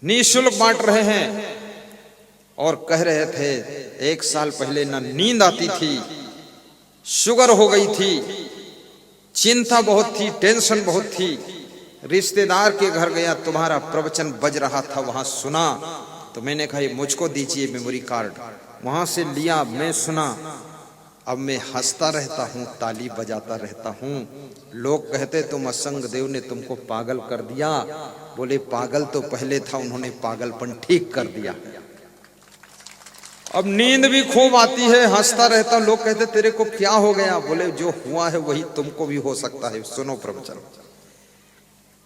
निःशुल्क बांट रहे हैं। और कह रहे थे 1 साल पहले ना नींद आती थी, शुगर हो गई थी, चिंता बहुत थी, टेंशन बहुत थी। रिश्तेदार के घर गया, तुम्हारा प्रवचन बज रहा था, वहां सुना तो मैंने कहा ये मुझको दीजिए मेमोरी कार्ड। वहां से लिया, मैं सुना। अब मैं हंसता रहता हूँ, ताली बजाता रहता हूँ। लोग कहते तुम असंग देव ने तुमको पागल कर दिया। बोले पागल तो पहले था, उन्होंने पागलपन ठीक कर दिया। अब नींद भी खूब आती है, हंसता रहता। लोग कहते तेरे को क्या हो गया? बोले जो हुआ है वही तुमको भी हो सकता है। सुनो प्रवचन।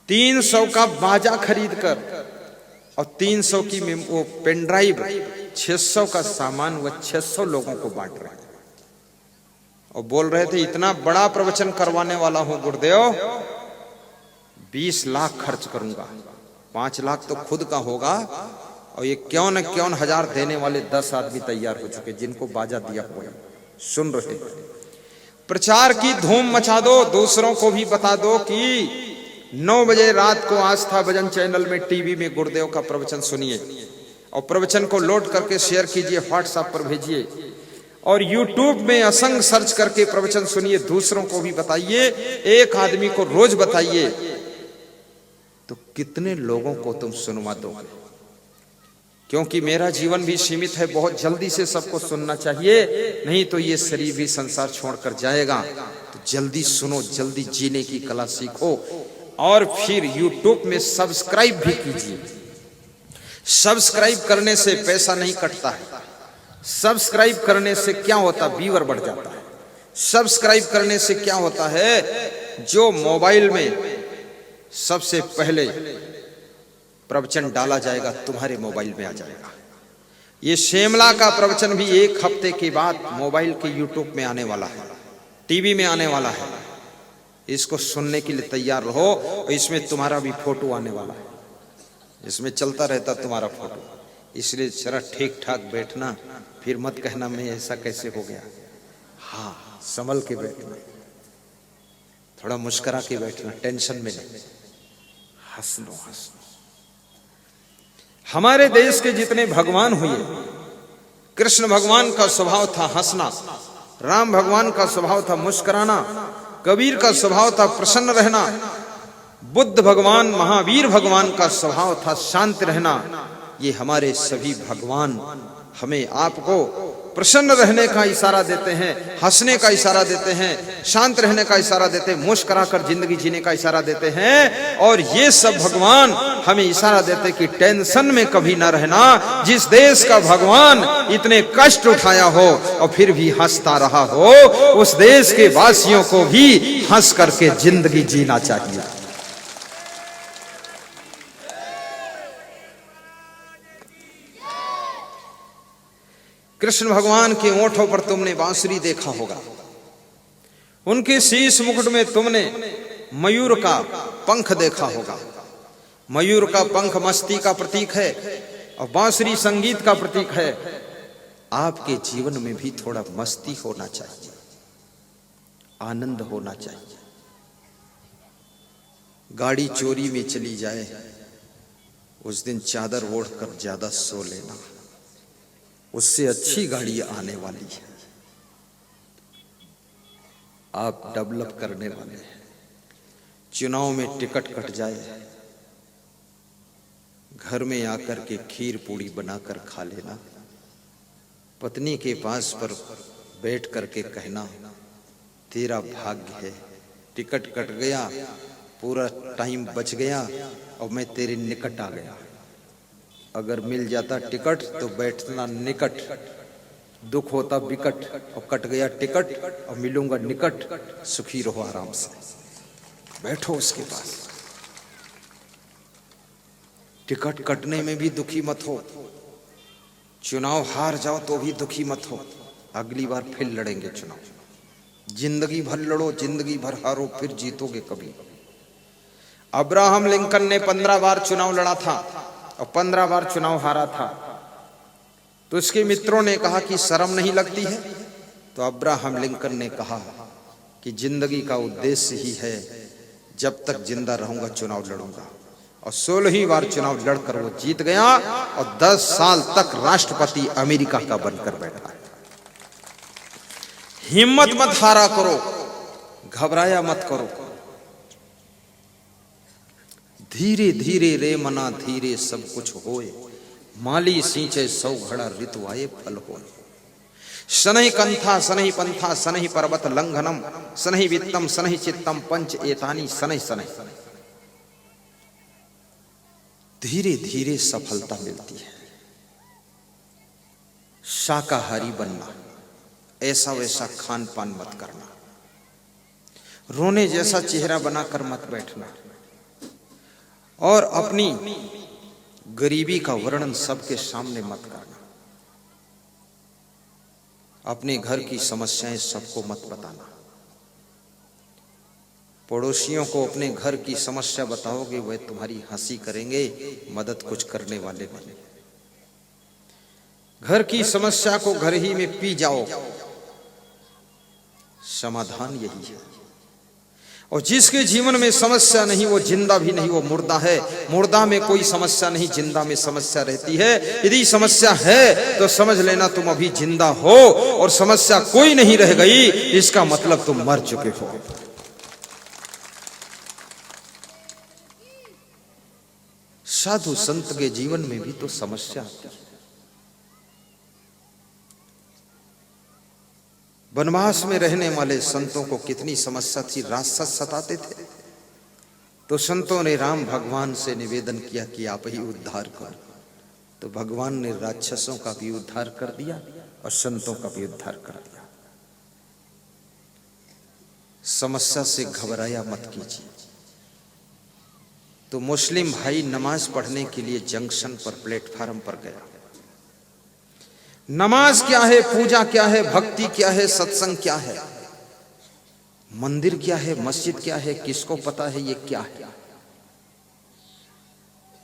300 का बाजा खरीद कर और 300 की वो पेन ड्राइव, 600 का सामान वह 600 लोगों को बांट रहे हैं। और बोल रहे थे इतना बड़ा प्रवचन करवाने वाला हूं गुरुदेव, 20 लाख खर्च करूंगा, 5 लाख तो खुद का होगा और ये क्यों न क्यों हजार देने वाले 10 आदमी तैयार हो चुके जिनको बाजा दिया हुआ है, सुन रहे। प्रचार की धूम मचा दो, दूसरों को भी बता दो कि 9 बजे रात को आस्था भजन चैनल में टीवी में गुरुदेव का प्रवचन सुनिए और प्रवचन को लोड करके शेयर कीजिए, व्हाट्सएप पर भेजिए और यूट्यूब में असंग सर्च करके प्रवचन सुनिए, दूसरों को भी बताइए। एक आदमी को रोज बताइए तो कितने लोगों को तुम सुनवा दोगे? क्योंकि मेरा जीवन भी सीमित है, बहुत जल्दी से सबको सुनना चाहिए, नहीं तो ये शरीर भी संसार छोड़कर जाएगा। तो जल्दी सुनो, जल्दी जीने की कला सीखो और फिर यूट्यूब में सब्सक्राइब भी कीजिए। सब्सक्राइब करने से पैसा नहीं कटता है। सब्सक्राइब करने से क्या होता? व्यूअर बढ़ जाता है। सब्सक्राइब करने से क्या होता है? जो मोबाइल में सबसे पहले प्रवचन डाला जाएगा तुम्हारे मोबाइल में आ जाएगा। ये शिमला का प्रवचन भी 1 हफ्ते के बाद मोबाइल के यूट्यूब में आने वाला है, टीवी में आने वाला है। इसको सुनने के लिए तैयार रहो और इसमें तुम्हारा भी फोटो आने वाला है, इसमें चलता रहता तुम्हारा फोटो। इसलिए जरा ठीक ठाक बैठना, फिर मत कहना मैं ऐसा कैसे हो गया। हाँ, संभल के बैठना, थोड़ा मुस्कुरा के बैठना, टेंशन में नहीं, हंस लो, हंस लो। हमारे देश के जितने भगवान हुए, कृष्ण भगवान का स्वभाव था हंसना, राम भगवान का स्वभाव था मुस्कुराना, कबीर का स्वभाव था प्रसन्न रहना, बुद्ध भगवान, महावीर भगवान का स्वभाव था शांत रहना। ये हमारे सभी भगवान हमें आपको प्रसन्न रहने का इशारा देते हैं, हंसने का इशारा देते हैं, शांत रहने का इशारा देते हैं, मुस्कुरा कर जिंदगी जीने का इशारा देते हैं। और ये सब भगवान हमें इशारा देते कि टेंशन में कभी ना रहना। जिस देश का भगवान इतने कष्ट उठाया हो और फिर भी हंसता रहा हो, उस देश के वासियों को भी हंस करके जिंदगी जीना चाहिए। कृष्ण भगवान के ओंठों पर तुमने बांसुरी देखा होगा, उनके शीश मुकुट में तुमने मयूर का पंख देखा होगा। मयूर का पंख मस्ती का प्रतीक है और बांसुरी संगीत का प्रतीक है। आपके जीवन में भी थोड़ा मस्ती होना चाहिए, आनंद होना चाहिए। गाड़ी चोरी में चली जाए, उस दिन चादर ओढ़कर ज्यादा सो लेना, उससे अच्छी गाड़ी आने वाली है। आप डेवलप करने वाले हैं। चुनाव में टिकट कट जाए, घर में आकर के खीर पूड़ी बनाकर खा लेना, पत्नी के पास पर बैठ करके कहना तेरा भाग्य है, टिकट कट गया, पूरा टाइम बच गया और मैं तेरे निकट आ गया। अगर मिल जाता टिकट तो बैठना निकट, दुख होता विकट और कट गया टिकट और मिलूंगा निकट, सुखी रहो आराम से, बैठो उसके पास। टिकट कटने में भी दुखी मत हो, चुनाव हार जाओ तो भी दुखी मत हो, अगली बार फिर लड़ेंगे चुनाव। जिंदगी भर लड़ो, जिंदगी भर हारो, फिर जीतोगे कभी। अब्राहम लिंकन ने 15 बार चुनाव लड़ा था और 15 बार चुनाव हारा था। तो उसके मित्रों ने कहा कि शर्म नहीं लगती है? तो अब्राहम लिंकन ने कहा कि जिंदगी का उद्देश्य ही है, जब तक जिंदा रहूंगा चुनाव लड़ूंगा और 16वीं बार चुनाव लड़कर वो जीत गया और 10 साल तक राष्ट्रपति अमेरिका का बनकर बैठा। हिम्मत मत हारा करो, घबराया मत करो, धीरे धीरे रे मना धीरे सब कुछ होए, माली सींचे 100 घड़ा ऋतु आए फल होए। शनै कंथा शनै पंथा शनै पर्वत लंघनम शनै वित्तम शनै चित्तम पंच एतानी शनै शनै। धीरे धीरे सफलता मिलती है। शाकाहारी बनना, ऐसा वैसा खान पान मत करना, रोने जैसा चेहरा बनाकर मत बैठना, और अपनी गरीबी का वर्णन सबके सामने मत करना। अपने घर की समस्याएं सबको मत बताना। पड़ोसियों को अपने घर की समस्या बताओगे वह तुम्हारी हंसी करेंगे, मदद कुछ करने वाले नहीं। घर की समस्या को घर ही में पी जाओ, समाधान यही है। और जिसके जीवन में समस्या नहीं वो जिंदा भी नहीं, वो मुर्दा है। मुर्दा में कोई समस्या नहीं, जिंदा में समस्या रहती है। यदि समस्या है तो समझ लेना तुम अभी जिंदा हो, और समस्या कोई नहीं रह गई इसका मतलब तुम मर चुके हो। साधु संत के जीवन में भी तो समस्या आती है। वनवास में रहने वाले संतों को कितनी समस्या थी, राक्षस सताते थे, तो संतों ने राम भगवान से निवेदन किया कि आप ही उद्धार कर। तो भगवान ने राक्षसों का भी उद्धार कर दिया और संतों का भी उद्धार कर दिया। समस्या से घबराया मत कीजिए। तो मुस्लिम भाई नमाज पढ़ने के लिए जंक्शन पर प्लेटफार्म पर गया। नमाज क्या है, पूजा क्या है, भक्ति क्या है, सत्संग क्या है, मंदिर क्या है, मस्जिद क्या है, किसको पता है ये क्या है।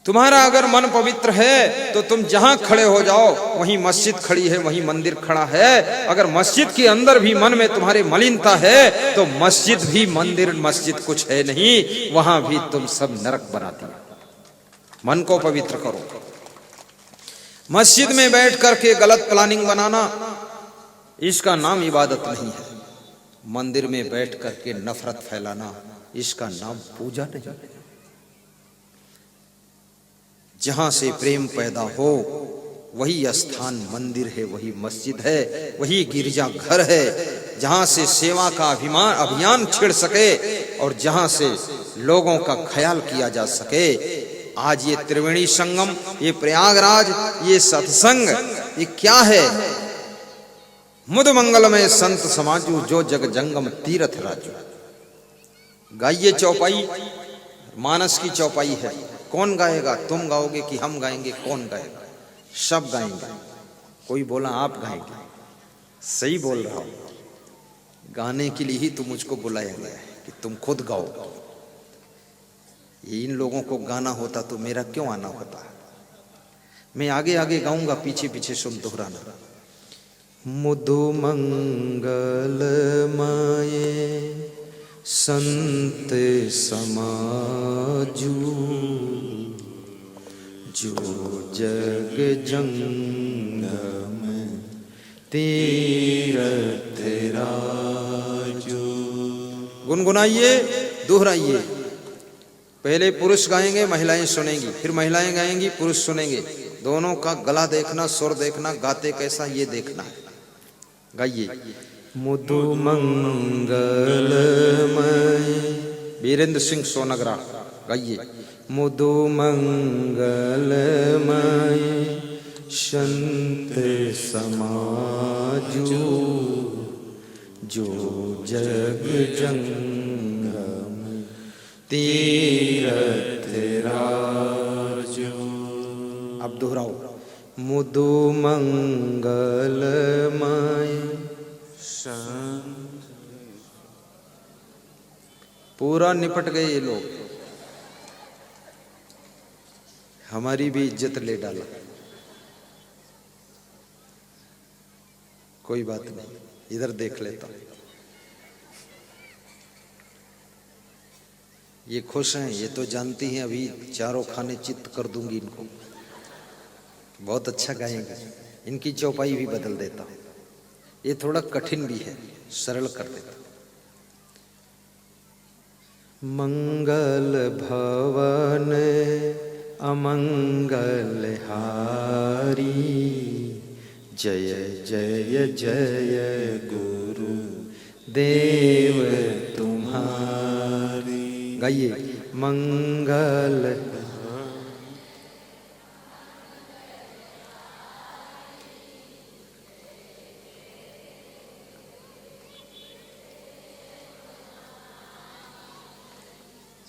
तुम्हारा अगर मन पवित्र है तो तुम जहां खड़े हो जाओ वहीं मस्जिद खड़ी है, वहीं मंदिर खड़ा है। अगर मस्जिद के अंदर भी मन में तुम्हारे मलिनता है तो मस्जिद भी मंदिर मस्जिद कुछ है नहीं, वहां भी तुम सब नरक बना दिया। मन को पवित्र करो। मस्जिद में बैठ करके गलत प्लानिंग बनाना, इसका नाम इबादत नहीं है। मंदिर में बैठ करके नफरत फैलाना, इसका नाम पूजा नहीं। जहां से प्रेम पैदा हो वही स्थान मंदिर है, वही मस्जिद है, वही गिरजा घर है। जहां से सेवा का अभियान छिड़ सके और जहां से लोगों का ख्याल किया जा सके। आज ये त्रिवेणी संगम, ये प्रयागराज, ये सत्संग, ये क्या है? मुद मंगलमय संत समाजू जो जग जंगम तीर्थ राजू। गाइए चौपाई, मानस की चौपाई है। कौन गाएगा? तुम गाओगे कि हम गाएंगे? कौन गाएगा? सब गाएंगे। कोई बोला आप गाएंगे, सही बोल रहा हूं। गाने के लिए ही तो मुझको बुलाया गया है कि तुम खुद गाओ। ये इन लोगों को गाना होता तो मेरा क्यों आना होता? मैं आगे आगे गाऊंगा, पीछे पीछे सुन दोहराना। मुदु मंगल माये संत समाजू जो जग जंगम तीरथ राजू। गुनगुनाइए, दोहराइए। पहले पुरुष गाएंगे, महिलाएं सुनेंगी, फिर महिलाएं गाएंगी, पुरुष सुनेंगे। दोनों का गला देखना, सुर देखना, गाते कैसा ये देखना है। गाइए। मुदु मंगलमय, वीरेंद्र सिंह सोनगरा। गाइए। मुदु मंगलमय संत समाजू जो जग जंगम तीरथ राजू। अब दोहराओ। मुदु मंगलमय। पूरा निपट गए ये लोग, हमारी भी इज्जत ले डाला। कोई बात नहीं, इधर देख लेता। ये खुश हैं, ये तो जानती हैं अभी चारों खाने चित्त कर दूंगी इनको, बहुत अच्छा गाएंगे, इनकी चौपाई भी बदल देता हूं। ये थोड़ा कठिन भी है, सरल कर देता। मंगल भवन अमंगल हारी, जय जय जय गुरु देव तुम्हारी। गाइए मंगल।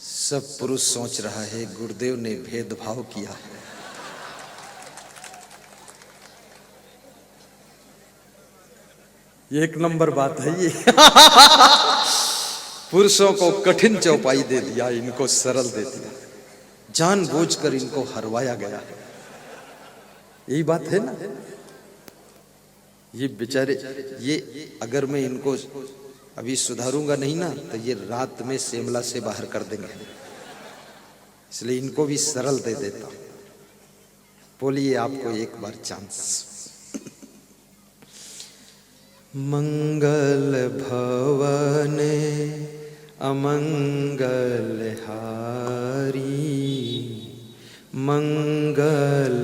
सब पुरुष सोच रहा है गुरुदेव ने भेदभाव किया है। एक नंबर बात है ये। पुरुषों को कठिन चौपाई दे दिया, इनको सरल दे दिया, जानबूझकर इनको हरवाया गया है। यही बात है ना। ये बेचारे, ये अगर मैं इनको अभी सुधारूंगा नहीं ना तो ये रात में शिमला से बाहर कर देंगे, इसलिए इनको भी सरल दे देता हूं। बोलिए आपको एक बार चांस। मंगल भवन अमंगल हारी, मंगल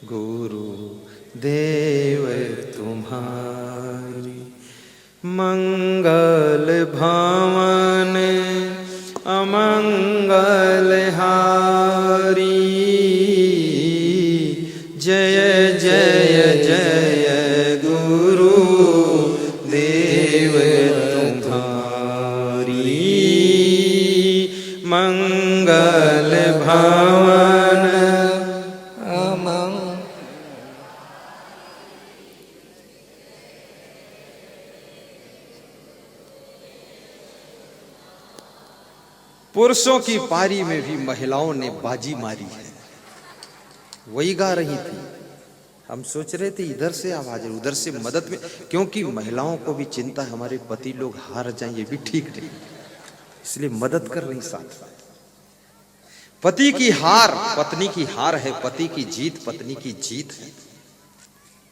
गुरु देव तुम्हारी। मंगल भवन अमंगल हारी, जय जय जय गुरु देव तुम्हारी। मंगल भवन पुरुषों की पारी में भी महिलाओं ने बाजी मारी है। वही गा रही थी, हम सोच रहे थे इधर से आवाज है उधर से मदद में, क्योंकि महिलाओं को भी चिंता है हमारे पति लोग हार जाएं, ये भी ठीक नहीं, इसलिए मदद कर रही साथ। पति की हार पत्नी की हार है, पति की जीत पत्नी की जीत है।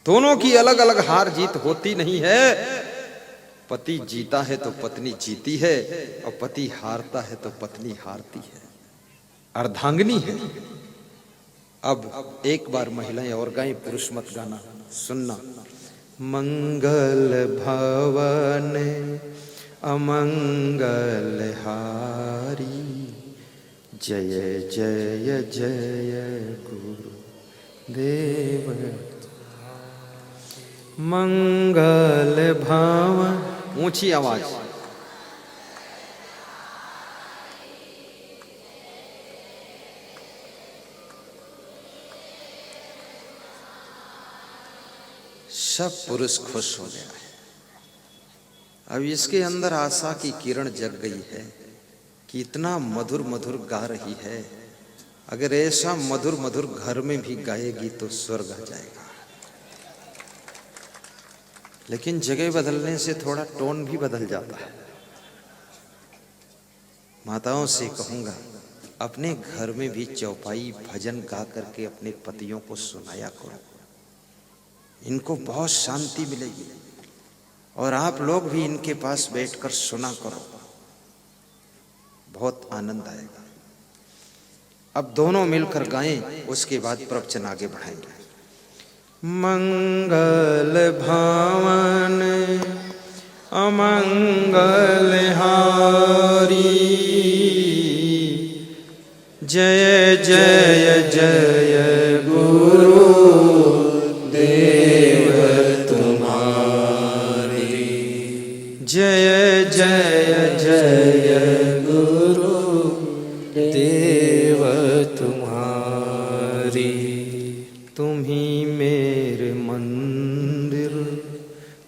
दोनों की अलग अलग हार जीत होती नहीं है। पति जीता है तो पत्नी जीती है, और पति हारता है तो पत्नी हारती है, अर्धांगिनी है। अब एक बार महिलाएं और गाएं, पुरुष मत गाना, सुनना। मंगल भवन अमंगल हारी, जय जय जय गुरु देव। मंगल भवन, ऊंची आवाज। सब पुरुष खुश हो गया है। अब इसके अंदर आशा की किरण जग गई है कि इतना मधुर मधुर गा रही है, अगर ऐसा मधुर मधुर घर में भी गाएगी तो स्वर्ग आ जाएगा। लेकिन जगह बदलने से थोड़ा टोन भी बदल जाता है। माताओं से कहूंगा अपने घर में भी चौपाई भजन गा करके अपने पतियों को सुनाया करो, इनको बहुत शांति मिलेगी। और आप लोग भी इनके पास बैठकर सुना करो, बहुत आनंद आएगा। अब दोनों मिलकर गाएं, उसके बाद प्रवचन आगे बढ़ाएंगे। मंगल भवन अमंगल हारी, जय जय जय गुरु देव तुम्हारी। जय जय जय गुरु देव तुम्हारी। तुम ही मेरे मंदिर,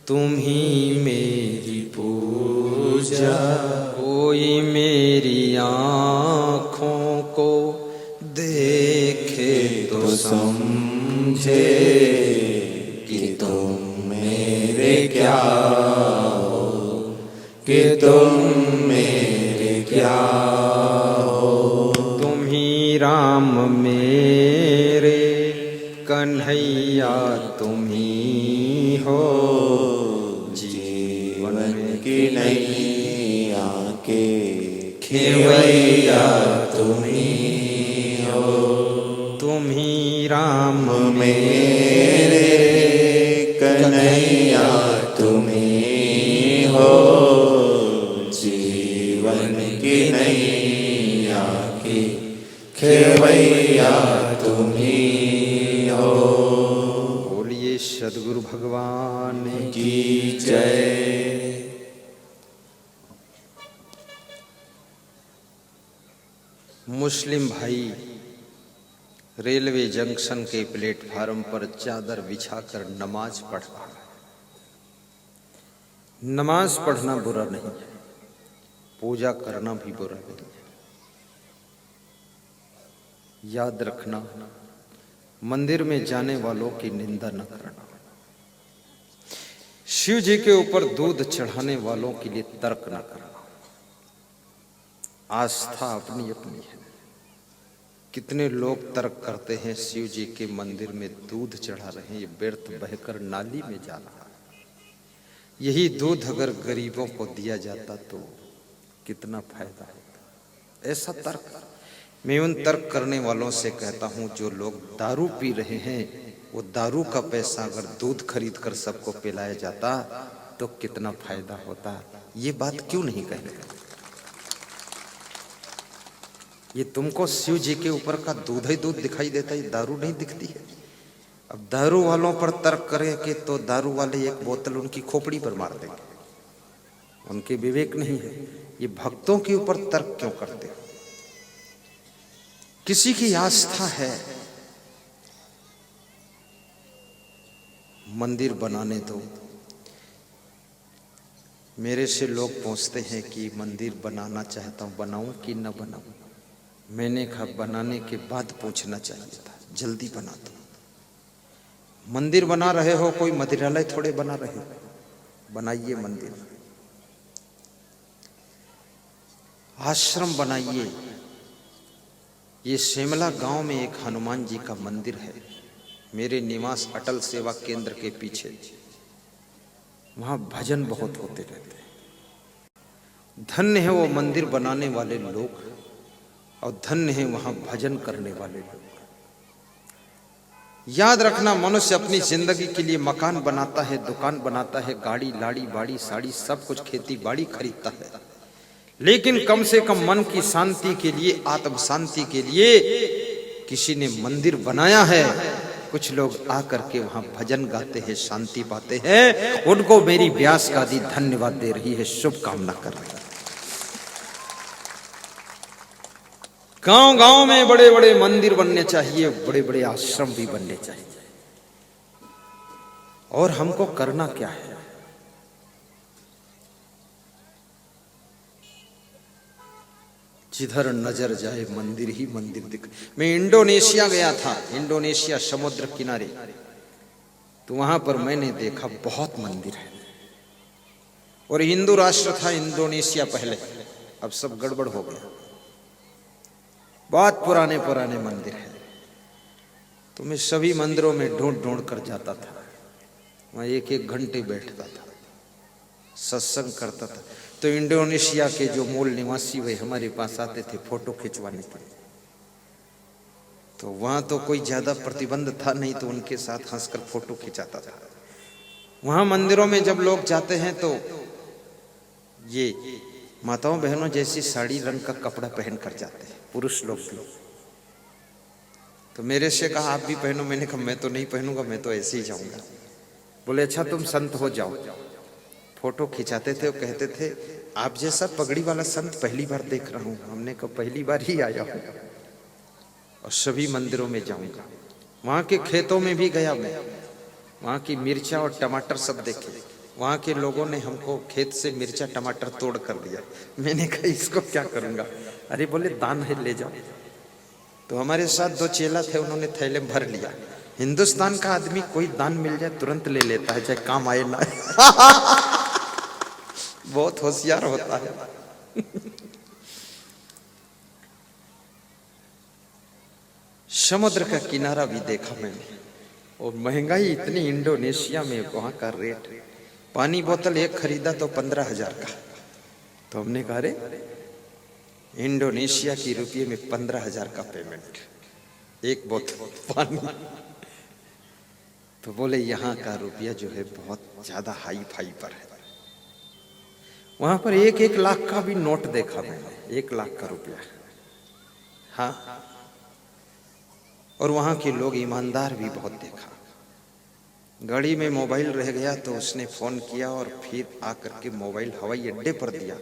तुम ही मेरी पूजा, कोई मेरी आँखों को देखे तो समझे कि तुम तुम मेरे क्या हो। तुम ही राम मेरे कन्हैया तुम ही हो। जीवन की नैया के खेवैया तुम ही हो। तुम ही राम मेरे कन्हैया तुम ही हो। जीवन की नैया की खेवैया तुम ही हो। बोलिए सद्गुरु भगवान की जय। मुस्लिम भाई रेलवे जंक्शन के प्लेटफार्म पर चादर बिछाकर नमाज पढ़ रहा है। नमाज पढ़ना बुरा नहीं, पूजा करना भी बुरा नहीं। याद रखना, मंदिर में जाने वालों की निंदा न करना। शिव जी के ऊपर दूध चढ़ाने वालों के लिए तर्क न करना। आस्था अपनी अपनी है। कितने लोग तर्क करते हैं शिव जी के मंदिर में दूध चढ़ा रहे हैं, ये व्यर्थ बहकर नाली में जा रहा है। यही दूध अगर गरीबों को दिया जाता तो कितना फायदा होता। ऐसा तर्क, मैं उन तर्क करने वालों से कहता हूं, जो लोग दारू पी रहे हैं, वो दारू का पैसा अगर दूध खरीद कर सबको पिलाया जाता तो कितना फायदा होता। ये बात क्यों नहीं कहने का? ये तुमको शिव जी के ऊपर का दूध ही दूध दिखाई देता है, दारू नहीं दिखती है। अब दारू वालों पर तर्क करें कि तो दारू वाले एक बोतल उनकी खोपड़ी पर मार देंगे, उनके विवेक नहीं है। ये भक्तों के ऊपर तर्क क्यों करते हो? किसी की आस्था है, मंदिर बनाने दो। मेरे से लोग पूछते हैं कि मंदिर बनाना चाहता हूं, बनाऊं कि न बनाऊं। मैंने कहा बनाने के बाद पूछना चाहिए था, जल्दी बना दो। मंदिर बना रहे हो, कोई मंदिरालय थोड़े बना रहे हो, बनाइए मंदिर, आश्रम बनाइए। ये शिमला गांव में एक हनुमान जी का मंदिर है, मेरे निवास अटल सेवा केंद्र के पीछे। वहां भजन बहुत होते रहते हैं। धन्य है वो मंदिर बनाने वाले लोग, और धन्य है वहां भजन करने वाले लोग। याद रखना, मनुष्य अपनी जिंदगी के लिए मकान बनाता है, दुकान बनाता है, गाड़ी लाड़ी बाड़ी साड़ी सब कुछ, खेती बाड़ी खरीदता है, लेकिन कम से कम मन की शांति के लिए, आत्म शांति के लिए किसी ने मंदिर बनाया है। कुछ लोग आकर के वहां भजन गाते हैं, शांति पाते हैं। उनको मेरी व्यास का दी धन्यवाद दे रही है, शुभकामना कर रही है। गांव गांव में बड़े बड़े मंदिर बनने चाहिए, बड़े बड़े आश्रम भी बनने चाहिए। और हमको करना क्या है? जिधर नजर जाए मंदिर ही मंदिर दिख। मैं इंडोनेशिया गया था, इंडोनेशिया समुद्र किनारे, तो वहां पर मैंने देखा बहुत मंदिर है। और हिंदू राष्ट्र था इंडोनेशिया पहले, अब सब गड़बड़ हो गया। बहुत पुराने पुराने मंदिर है। तो मैं सभी मंदिरों में ढूंढ ढूंढ कर जाता था, वहां एक एक घंटे बैठता था, सत्संग करता था। तो इंडोनेशिया के जो मूल निवासी वे हमारे पास आते थे फोटो खिंचवाने के लिए। तो वहां तो कोई ज्यादा प्रतिबंध था नहीं, तो उनके साथ हंसकर फोटो खिंचाता था। वहां मंदिरों में जब लोग जाते हैं तो ये माताओं बहनों जैसी साड़ी रंग का कपड़ा पहन कर जाते हैं, पुरुष लोग भी। तो मेरे से कहा आप भी पहनो। मैंने कहा मैं तो नहीं पहनूंगा, मैं तो ऐसे ही जाऊंगा। बोले अच्छा तुम संत हो जाओ। फोटो खिंचाते थे, वो कहते थे आप जैसा पगड़ी वाला संत पहली बार देख रहा हूं। हमने कहा पहली बार ही आया हूं, और सभी मंदिरों में जाऊंगा। वहां के खेतों में भी गया मैं, वहां की मिर्चा और टमाटर सब देखे। वहां के लोगों ने हमको खेत से मिर्चा टमाटर तोड़ कर दिया। मैंने कहा इसको क्या करूंगा? अरे बोले दान है ले जाओ। तो हमारे साथ दो चेला थे, उन्होंने थैले में भर लिया। हिंदुस्तान का आदमी कोई दान मिल जाए तुरंत ले लेता है, चाहे काम आए ना आए। बहुत होशियार होता है। समुद्र का किनारा भी देखा मैंने, और महंगाई इतनी इंडोनेशिया में, वहां का रेट, पानी बोतल एक खरीदा तो 15,000 का। तो हमने कहा रे, इंडोनेशिया की रुपये में 15,000 का पेमेंट, एक बोतल पानी। तो बोले यहाँ का रुपया जो है बहुत ज्यादा हाई फाई पर है। वहां पर 1-1 लाख का भी नोट देखा मैंने, 1 लाख का रुपया। हाँ, और वहां के लोग ईमानदार भी बहुत देखा। गाड़ी में मोबाइल रह गया तो उसने फोन किया और फिर आकर के मोबाइल हवाई अड्डे पर दिया।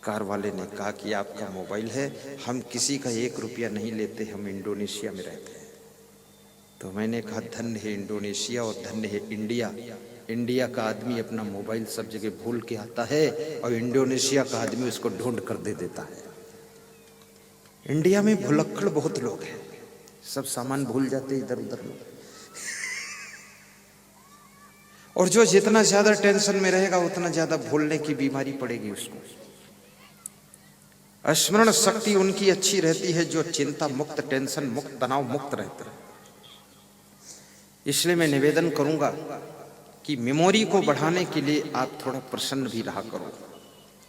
कार वाले ने कहा कि आपका मोबाइल है, हम किसी का 1 रुपया नहीं लेते, हम इंडोनेशिया में रहते हैं। तो मैंने कहा धन्य है इंडोनेशिया और धन्य है इंडिया। इंडिया का आदमी अपना मोबाइल सब जगह भूल के आता है और इंडोनेशिया का आदमी उसको ढूंढ कर दे देता है। इंडिया में भुलक्कड़ बहुत लोग हैं, सब सामान भूल जाते इधर उधर लोग। और जो जितना ज्यादा टेंशन में रहेगा उतना ज्यादा भूलने की बीमारी पड़ेगी उसको। स्मरण शक्ति उनकी अच्छी रहती है जो चिंता मुक्त, टेंशन मुक्त, तनाव मुक्त रहते हैं। इसलिए मैं निवेदन करूंगा कि मेमोरी को बढ़ाने के लिए आप थोड़ा प्रसन्न भी रहा करो,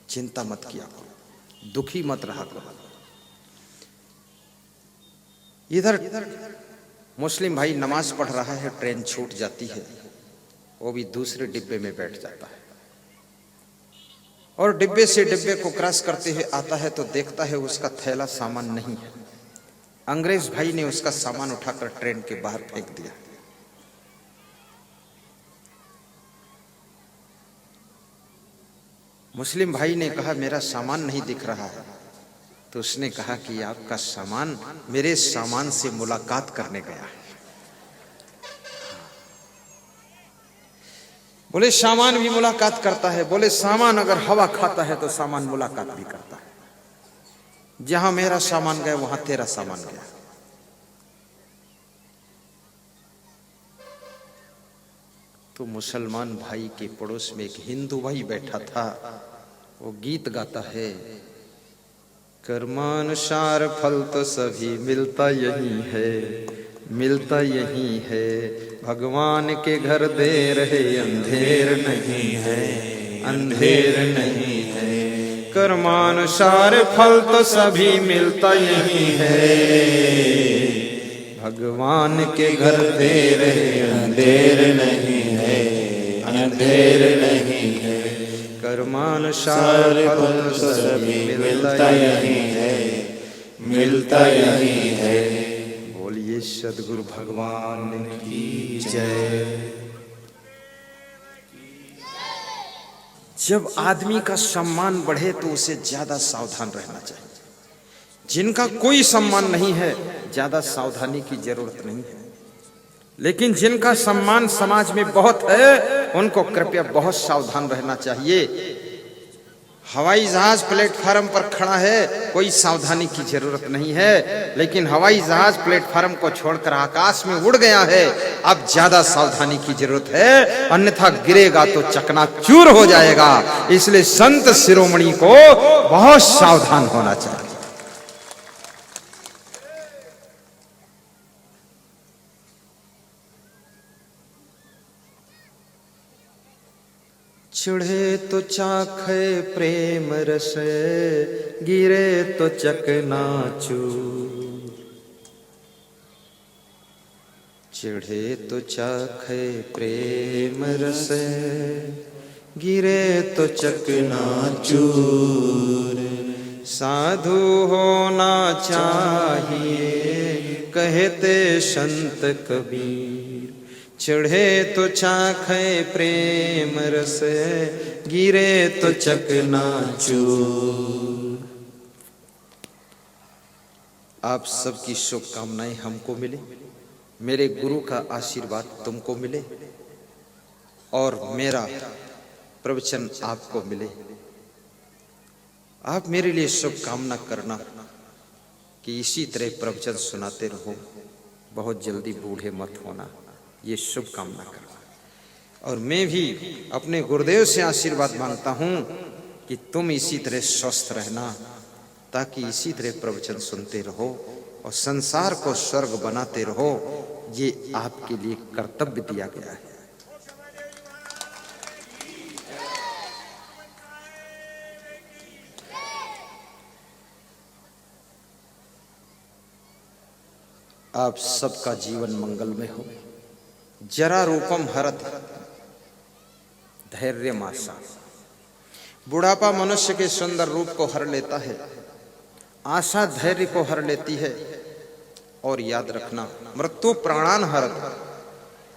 चिंता मत किया करो, दुखी मत रहा करो। इधर मुस्लिम भाई नमाज पढ़ रहा है, ट्रेन छूट जाती है, वो भी दूसरे डिब्बे में बैठ जाता है और डिब्बे से डिब्बे को क्रॉस करते हुए आता है तो देखता है उसका थैला सामान नहीं है। अंग्रेज भाई ने उसका सामान उठाकर ट्रेन के बाहर फेंक दिया। मुस्लिम भाई ने कहा मेरा सामान नहीं दिख रहा है। तो उसने कहा कि आपका सामान मेरे सामान से मुलाकात करने गया है। बोले सामान भी मुलाकात करता है? बोले सामान अगर हवा खाता है तो सामान मुलाकात भी करता है। जहां मेरा सामान गया वहां तेरा सामान गया। तो मुसलमान भाई के पड़ोस में एक हिंदू भाई बैठा था, वो गीत गाता है, कर्मानुसार फल तो सभी मिलता यही है, मिलता यही है, भगवान के घर देर है अंधेर नहीं है, अंधेर नहीं है, कर्मानुसार फल तो सभी मिलता यही है, भगवान के घर देर है अंधेर नहीं है, अंधेर नहीं है, कर्मानुसार फल तो सभी मिलता यही है, मिलता यही है। बोलिए सद्गुरु भगवान की जय। जब आदमी का सम्मान बढ़े तो उसे ज्यादा सावधान रहना चाहिए। जिनका कोई सम्मान नहीं है ज्यादा सावधानी की जरूरत नहीं है, लेकिन जिनका सम्मान समाज में बहुत है उनको कृपया बहुत सावधान रहना चाहिए। हवाई जहाज प्लेटफार्म पर खड़ा है, कोई सावधानी की जरूरत नहीं है, लेकिन हवाई जहाज प्लेटफार्म को छोड़कर आकाश में उड़ गया है, अब ज्यादा सावधानी की जरूरत है, अन्यथा गिरेगा तो चकनाचूर हो जाएगा। इसलिए संत शिरोमणि को बहुत सावधान होना चाहिए। चढ़े तो चाखे प्रेम रस, गिरे तो चकनाचूर, चढ़े तो चाखे प्रेम रस, गिरे तो चकनाचूर, साधु होना चाहिए कहते संत कबीर, चढ़े तो चाखे प्रेम रस, गिरे तो चकनाचूर। आप सबकी शुभकामनाएं हमको मिले, मेरे गुरु का आशीर्वाद तुमको मिले और मेरा प्रवचन आपको मिले। आप मेरे लिए शुभकामना करना कि इसी तरह प्रवचन सुनाते रहो, बहुत जल्दी बूढ़े मत होना, ये शुभकामना करना। और मैं भी अपने गुरुदेव से आशीर्वाद मांगता हूं कि तुम इसी तरह स्वस्थ रहना, ताकि इसी तरह प्रवचन सुनते रहो और संसार को स्वर्ग बनाते रहो। ये आपके लिए कर्तव्य दिया गया है। आप सबका जीवन मंगलमय हो। जरा रूपम हरत धैर्य मासा। बुढ़ापा मनुष्य के सुंदर रूप को हर लेता है, आशा धैर्य को हर लेती है। और याद रखना, मृत्यु प्राणान हरत,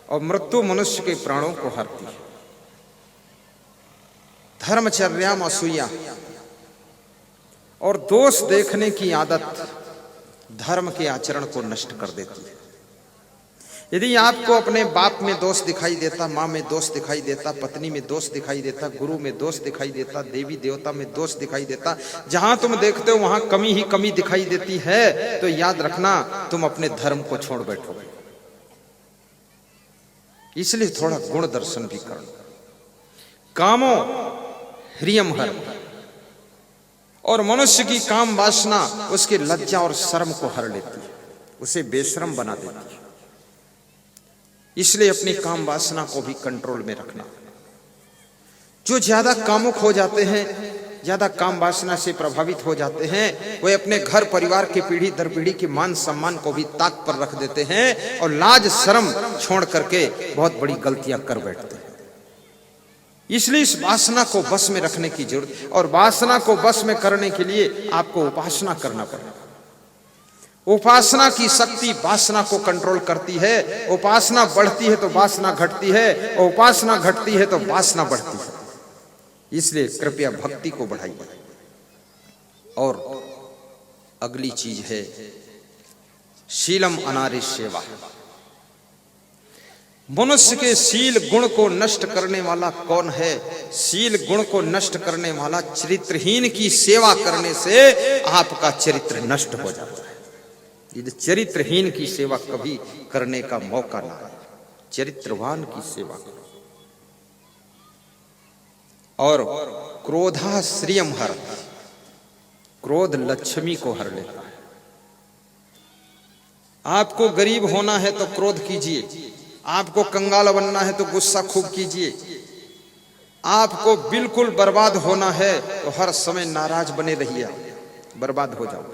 और मृत्यु मनुष्य के प्राणों को हरती है। धर्मचर्या असूया और दोष देखने की आदत धर्म के आचरण को नष्ट कर देती है। यदि आपको अपने बाप में दोष दिखाई देता, माँ में दोष दिखाई देता, पत्नी में दोष दिखाई देता, गुरु में दोष दिखाई देता, देवी देवता में दोष दिखाई देता, जहां तुम देखते हो वहां कमी ही कमी दिखाई देती है, तो याद रखना तुम अपने धर्म को छोड़ बैठोगे। इसलिए थोड़ा गुण दर्शन भी करना। कामो ह्रियम हर, और मनुष्य की काम वासना उसकी लज्जा और शर्म को हर लेती है, उसे बेशर्म बना देती है। इसलिए अपनी काम वासना को भी कंट्रोल में रखना। जो ज्यादा कामुक हो जाते हैं, ज्यादा काम वासना से प्रभावित हो जाते हैं, वे अपने घर परिवार की पीढ़ी दर पीढ़ी के मान सम्मान को भी ताक पर रख देते हैं और लाज शर्म छोड़ करके बहुत बड़ी गलतियां कर बैठते हैं। इसलिए इस वासना को बस में रखने की जरूरत, और वासना को बस में करने के लिए आपको उपासना करना पड़ेगा। उपासना की शक्ति वासना को कंट्रोल करती है। उपासना बढ़ती है तो वासना घटती है, और उपासना घटती है तो वासना बढ़ती है। इसलिए कृपया भक्ति को बढ़ाइए। और अगली चीज है शीलम अनारि सेवा। मनुष्य के शील गुण को नष्ट करने वाला कौन है? शील गुण को नष्ट करने वाला चरित्रहीन की सेवा करने से आपका चरित्र नष्ट हो जाता है। ये चरित्रहीन की सेवा कभी करने का मौका ना है, चरित्रवान की सेवा करो। और क्रोधा श्रियम हर, क्रोध लक्ष्मी को हर लेता है। आपको गरीब होना है तो क्रोध कीजिए, आपको कंगाल बनना है तो गुस्सा खूब कीजिए, आपको बिल्कुल बर्बाद होना है तो हर समय नाराज बने रहिए, बर्बाद हो जाओ।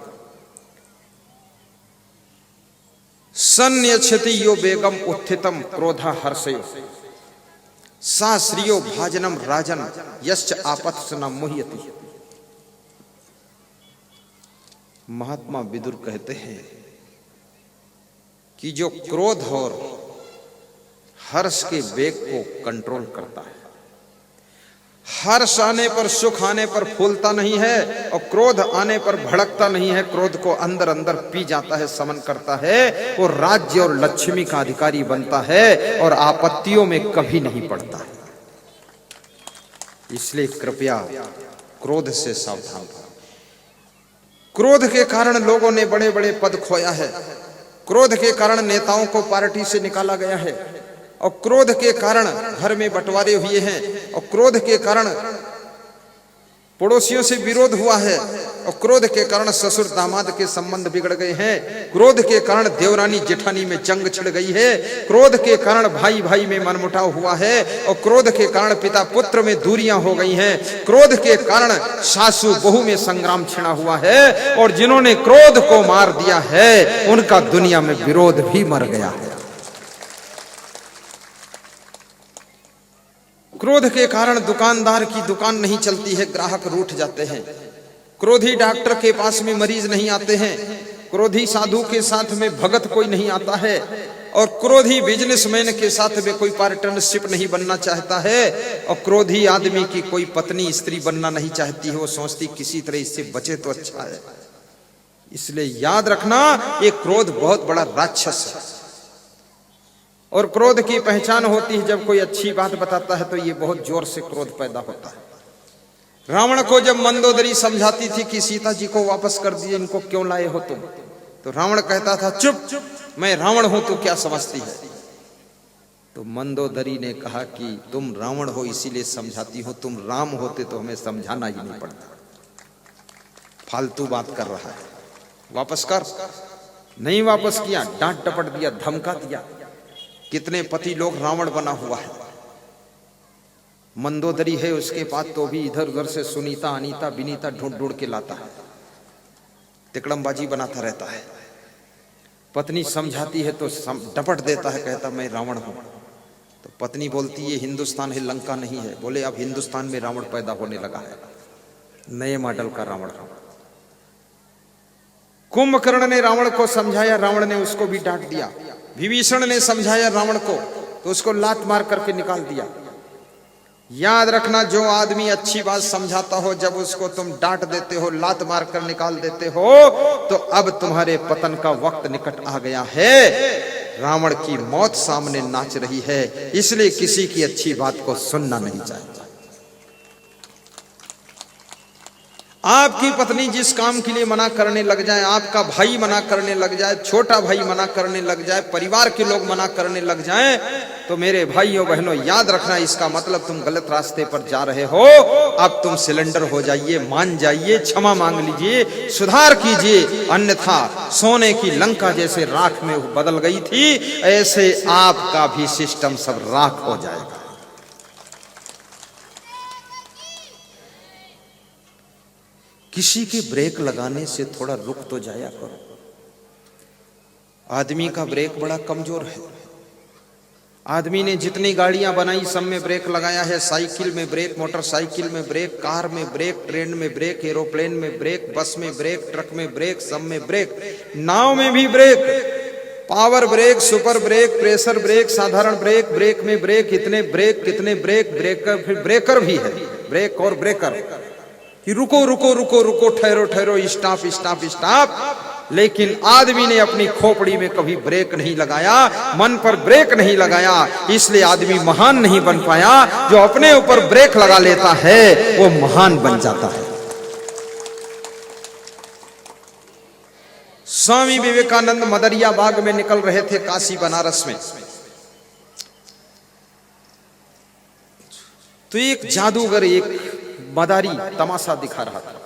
सन्यच्छति यो बेगम उत्थितम क्रोधा हर्षयो सा श्रियो भाजनम राजन यश्च आपत्स न मुह्यति। महात्मा विदुर कहते हैं कि जो क्रोध और हर्ष के वेग को कंट्रोल करता है, हर्ष आने पर सुख आने पर फूलता नहीं है, और क्रोध आने पर भड़कता नहीं है, क्रोध को अंदर अंदर पी जाता है, समन करता है, वो राज्य और लक्ष्मी का अधिकारी बनता है और आपत्तियों में कभी नहीं पड़ता है। इसलिए कृपया क्रोध से सावधान रहो। क्रोध के कारण लोगों ने बड़े बड़े पद खोया है, क्रोध के कारण नेताओं को पार्टी से निकाला गया है, और क्रोध के कारण घर में बंटवारे हुए हैं, और क्रोध के कारण पड़ोसियों से विरोध हुआ है, और क्रोध के कारण ससुर दामाद के संबंध बिगड़ गए हैं, क्रोध के कारण देवरानी जेठानी में जंग छिड़ गई है, क्रोध के कारण भाई भाई में मनमुटाव हुआ है, और क्रोध के कारण पिता पुत्र में दूरियां हो गई हैं, क्रोध के कारण सासू बहू में संग्राम छिड़ा हुआ है, और जिन्होंने क्रोध को मार दिया है उनका दुनिया में विरोध भी मर गया है। क्रोध के कारण दुकानदार की दुकान नहीं चलती है, ग्राहक रूठ जाते हैं, क्रोधी डॉक्टर के पास में मरीज नहीं आते हैं, क्रोधी साधु के साथ में भगत कोई नहीं आता है, और क्रोधी बिजनेसमैन के साथ में कोई पार्टनरशिप नहीं बनना चाहता है, और क्रोधी आदमी की कोई पत्नी स्त्री बनना नहीं चाहती है, वो सोचती किसी तरह इससे बचे तो अच्छा है। इसलिए याद रखना, ये क्रोध बहुत बड़ा राक्षस है, और क्रोध की पहचान होती है जब कोई अच्छी बात बताता है तो ये बहुत जोर से क्रोध पैदा होता है। रावण को जब मंदोदरी समझाती थी कि सीता जी को वापस कर दिए, इनको क्यों लाए हो तुम, तो रावण कहता था चुप, मैं रावण हूं, तू क्या समझती है। तो मंदोदरी ने कहा कि तुम रावण हो इसीलिए समझाती हो, तुम राम होते तो हमें समझाना ही नहीं पड़ता। फालतू बात कर रहा है, वापस कर। नहीं वापस किया, डांट डपट दिया, धमका दिया। कितने पति लोग रावण बना हुआ है। मंदोदरी है उसके पास तो भी इधर उधर से सुनीता अनीता विनीता ढूंढ ढूंढ के लाता है, तिकड़मबाजी बनाता रहता है। पत्नी समझाती है तो डपट देता है, कहता मैं रावण हूं। तो पत्नी बोलती है हिंदुस्तान है, लंका नहीं है। बोले अब हिंदुस्तान में रावण पैदा होने लगा है, नए मॉडल का रावण। कुंभकर्ण ने रावण को समझाया, रावण ने उसको भी डांट दिया। विभीषण ने समझाया रावण को तो उसको लात मार करके निकाल दिया। याद रखना, जो आदमी अच्छी बात समझाता हो, जब उसको तुम डांट देते हो, लात मार कर निकाल देते हो, तो अब तुम्हारे पतन का वक्त निकट आ गया है। रावण की मौत सामने नाच रही है, इसलिए किसी की अच्छी बात को सुनना नहीं चाहिए। आपकी पत्नी जिस काम के लिए मना करने लग जाए, आपका भाई मना करने लग जाए, छोटा भाई मना करने लग जाए, परिवार के लोग मना करने लग जाएं, तो मेरे भाइयों बहनों याद रखना, इसका मतलब तुम गलत रास्ते पर जा रहे हो। अब तुम सिलेंडर हो जाइए, मान जाइए, क्षमा मांग लीजिए, सुधार कीजिए, अन्यथा सोने की लंका जैसे राख में बदल गई थी, ऐसे आपका भी सिस्टम सब राख हो जाएगा। किसी के ब्रेक लगाने से थोड़ा रुक तो जाया करो। आदमी का ब्रेक बड़ा कमजोर है। आदमी ने जितनी गाड़ियां बनाई सब में ब्रेक लगाया है। साइकिल में ब्रेक, मोटरसाइकिल में ब्रेक, कार में ब्रेक, ट्रेन में ब्रेक, एरोप्लेन में ब्रेक, बस में ब्रेक, ट्रक में ब्रेक, सब में ब्रेक, नाव में भी brake, power brake, super brake, pressure brake, साधारण ब्रेक, ब्रेक में ब्रेक, इतने ब्रेक, कितने ब्रेक, ब्रेकर, फिर ब्रेकर भी है, ब्रेक और ब्रेकर कि रुको रुको रुको रुको, ठहरो ठहरो, स्टॉप स्टॉप स्टॉप। लेकिन आदमी ने अपनी खोपड़ी में कभी ब्रेक नहीं लगाया, मन पर ब्रेक नहीं लगाया, इसलिए आदमी महान नहीं बन पाया। जो अपने ऊपर ब्रेक लगा लेता है वो महान बन जाता है। स्वामी विवेकानंद मदरिया बाग में निकल रहे थे, काशी बनारस में। तो एक जादूगर, एक मदारी तमाशा दिखा रहा था।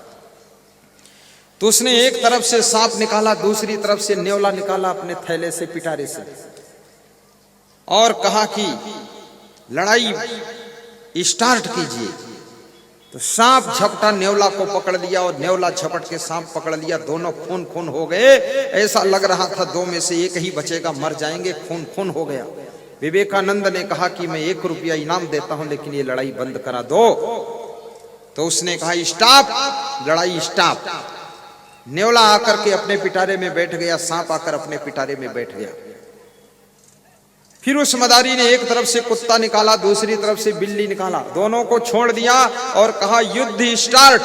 तो उसने एक तरफ से सांप निकाला, दूसरी तरफ से न्योला निकाला अपने थैले से, पिटारे से, और कहा कि लड़ाई स्टार्ट कीजिए। तो सांप झपटा न्योला को पकड़ लिया और न्योला झपट के सांप पकड़ लिया। दोनों खून खून हो गए। ऐसा लग रहा था दो में से एक ही बचेगा, मर जाएंगे। खून खून हो गया। विवेकानंद ने कहा कि मैं 1 रुपया इनाम देता हूं, लेकिन ये लड़ाई बंद करा दो। तो उसने कहा स्टॉप, लड़ाई स्टॉप। न्योला आकर के अपने पिटारे में बैठ गया, सांप आकर अपने पिटारे में बैठ गया। फिर उस मदारी ने एक तरफ से कुत्ता निकाला, दूसरी तरफ से बिल्ली निकाला, दोनों को छोड़ दिया और कहा युद्ध स्टार्ट।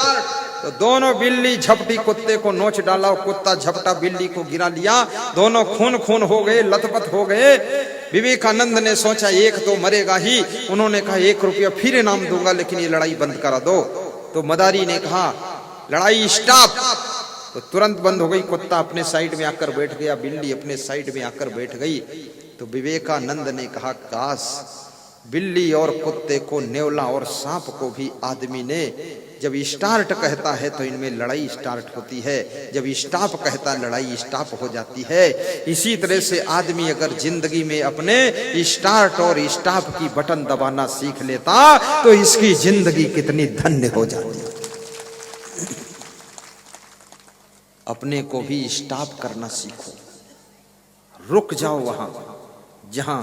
तो दोनों बिल्ली झपटी कुत्ते को नोच डाला और कुत्ता झपटा बिल्ली को गिरा लिया। दोनों खून खून हो गए, लथपथ हो गए। विवेकानंद ने सोचा एक तो मरेगा ही। उन्होंने कहा 1 रुपया फिर इनाम दूंगा, लेकिन ये लड़ाई बंद करा दो। तो मदारी ने कहा लड़ाई स्टॉप। तो तुरंत बंद हो गई। कुत्ता अपने साइड में आकर बैठ गया, बिल्ली अपने साइड में आकर बैठ गई। तो विवेकानंद ने कहा काश बिल्ली और कुत्ते को, न्योला और सांप को भी आदमी ने जब स्टार्ट कहता है तो इनमें लड़ाई स्टार्ट होती है, जब स्टॉप कहता है लड़ाई स्टॉप हो जाती है। इसी तरह से आदमी अगर जिंदगी में अपने स्टार्ट और स्टॉप की बटन दबाना सीख लेता तो इसकी जिंदगी कितनी धन्य हो जाती। अपने को भी स्टॉप करना सीखो, रुक जाओ वहां जहां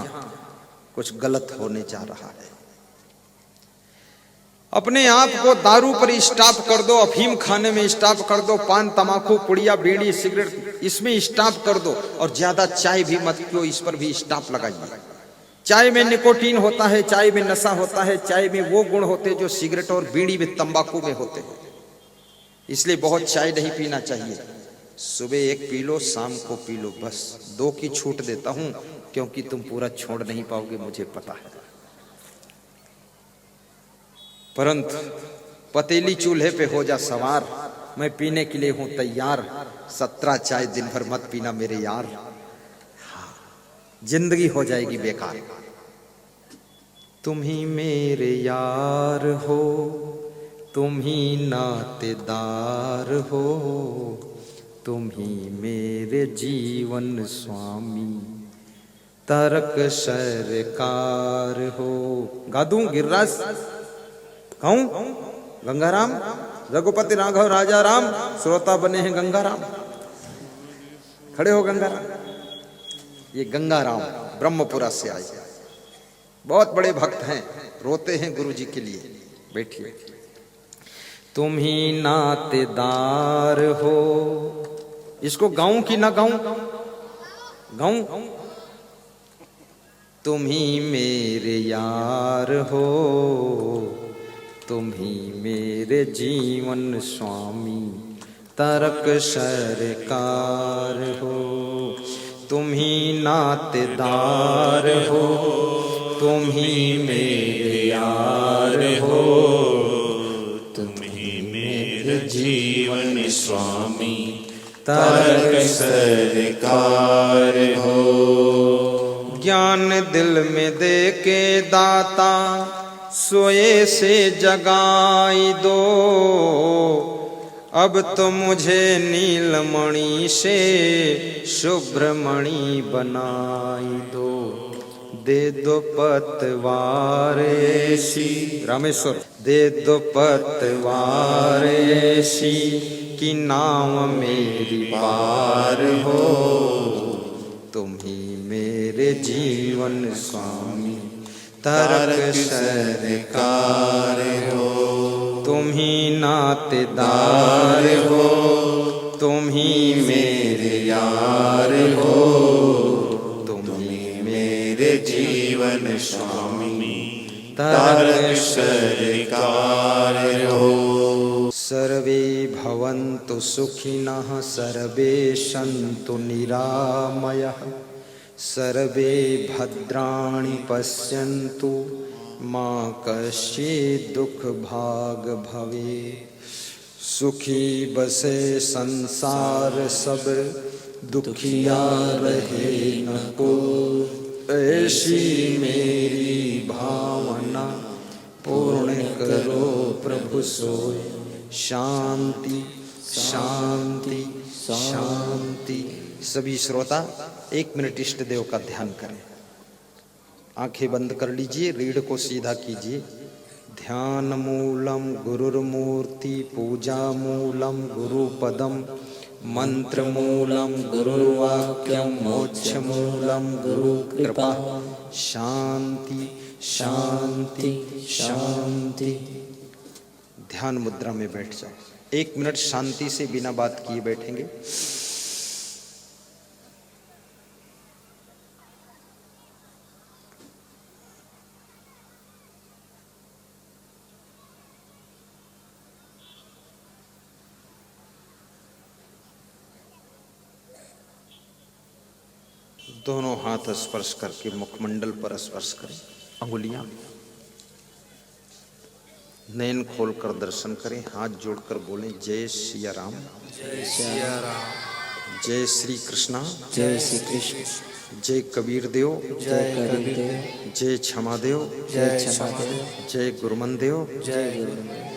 कुछ गलत होने जा रहा है। अपने आप को दारू पर स्टॉप कर दो, अफीम खाने में स्टॉप कर दो, पान तमाकू पुड़िया बीड़ी सिगरेट इसमें स्टॉप कर दो, और ज्यादा चाय भी मत पियो, इस पर भी स्टॉप लगाइए। चाय में निकोटीन होता है, चाय में नशा होता है, चाय में वो गुण होते जो सिगरेट और बीड़ी में तंबाकू में होते हैं। इसलिए बहुत चाय नहीं पीना चाहिए। सुबह 1 पी लो, शाम को पी लो, बस 2 की छूट देता हूं, क्योंकि तुम पूरा छोड़ नहीं पाओगे, मुझे पता है। परंतु पतीली चूल्हे पे हो जा सवार, मैं पीने के लिए हूं तैयार। 17 चाय दिन भर मत पीना मेरे यार, जिंदगी हो जाएगी बेकार। तुम ही मेरे यार हो, तुम ही नातेदार हो, तुम ही मेरे जीवन स्वामी, तारक सरकार हो। गा दूं गिरिराज, गाऊं? गंगाराम रघुपति राघव राजा राम, श्रोता बने हैं गंगाराम। खड़े हो गंगाराम। ये गंगाराम ब्रह्मपुरा से आए, बहुत बड़े भक्त हैं, रोते हैं गुरु जी के लिए। बैठिए। तुम ही नातेदार हो, इसको गाऊं कि ना गाऊं? गाऊं? तुम ही मेरे यार हो, तुम ही मेरे जीवन स्वामी, तारक सरकार हो। तुम ही नातेदार हो, तुम ही मेरे यार हो, तुम ही मेरे जीवन स्वामी, तारक सरकार हो। ज्ञान दिल में दे के दाता, सोए से जगाई दो, अब तो मुझे नीलमणि से शुभ्रमणि बनाई दो। दे दो पतवार ऐसी, रामेश्वर, दे दो पतवार ऐसी कि नाव मेरी पार हो। तुम ही मेरे जीवन स्वामी, तारक सरकार हो। तुम ही नातेदार हो, तुम ही मेरे यार हो, तुम ही मेरे जीवन स्वामी, तारक सरकार हो। सर्वे भवन्तु सुखिनः, सर्वे सन्तु निरामयः, सर्वे भद्राणि पश्यन्तु, मा कश्चित् दुःख भाग भवे। सुखी बसे संसार सब, दुखिया रहे न को, ऐसी मेरी भावना पूर्ण करो प्रभु सोय। शांति शांति शांति। सभी श्रोता 1 मिनट इष्ट देव का ध्यान करें। आंखें बंद कर लीजिए, रीढ़ को सीधा कीजिए। ध्यान मूलम गुरुर्मूर्ति, पूजा मूलम गुरुपदम, मंत्र मूलम गुरुर्वाक्यम, मोक्ष मूलम गुरु कृपा। शांति शांति शांति। ध्यान मुद्रा में बैठ जाओ। 1 मिनट शांति से बिना बात किए बैठेंगे। दोनों हाथ स्पर्श करके मुखमंडल पर स्पर्श करें। अंगुलियां नयन खोलकर दर्शन करें। हाथ जोड़कर बोलें जय सिया राम, जय सिया राम, जय श्री कृष्णा, जय श्री कृष्ण, जय कबीर देव, जय कबीर देव, जय क्षमा देव, जय क्षमा देव, जय गुरुमन देव, जय गुरुदेव।